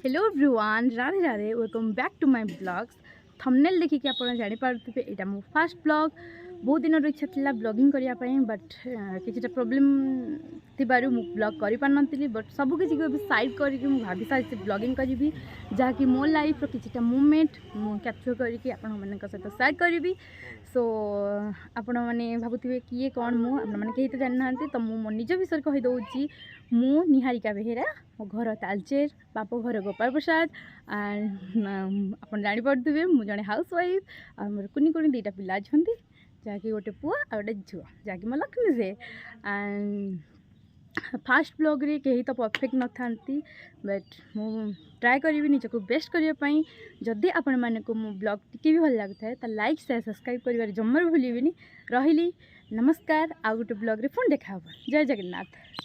Hello everyone, Radhe Radhe. Welcome back to my blogs. Thumbnail देखिए आप जानी पारुथिबे एटा मो फर्स्ट ब्लॉग। बहुत दिन इच्छा था ब्लॉगिंग करने बट किसी प्रॉब्लम थिबारु मु ब्लॉग करि पार नथिली। बट सब किसी को साइड करके मु भाभी सारी ब्लॉगिंग करी जहाँकि मो लाइफ रो किछिटा मोमेंट मु कैप्चर करके आपण मानक सहित शेयर करी। सो आपण मैंने भावुवे किए कौन मु आपण मैंने कहीं तो जानी ना, तो मो निज विषय कहीदे। मु निहारिका बेहेरा, मो घर तालचेर, बाप घर गोपाल प्रसाद एंड आप जापे मुझे जड़े हाउस वाइफ। और मोर कुनी कुनी दुईटा पिला अच्छा जहाँकि गोटे पुआ और गोटे झुआ जहाँकि मो लक्ष्मी से। एंड फास्ट ब्लॉग रे कहीं तो परफेक्ट न था, बट मु ट्राए करी निज को बेस्ट करने। जदि आपण मैंने को मो ब्लॉग टी भी भल लगता है तो लाइक शेयर सब्सक्राइब कर जमार भूलिए। रही नमस्कार, आ गोटे ब्लॉग रे पुणी देखा। जय जगन्नाथ।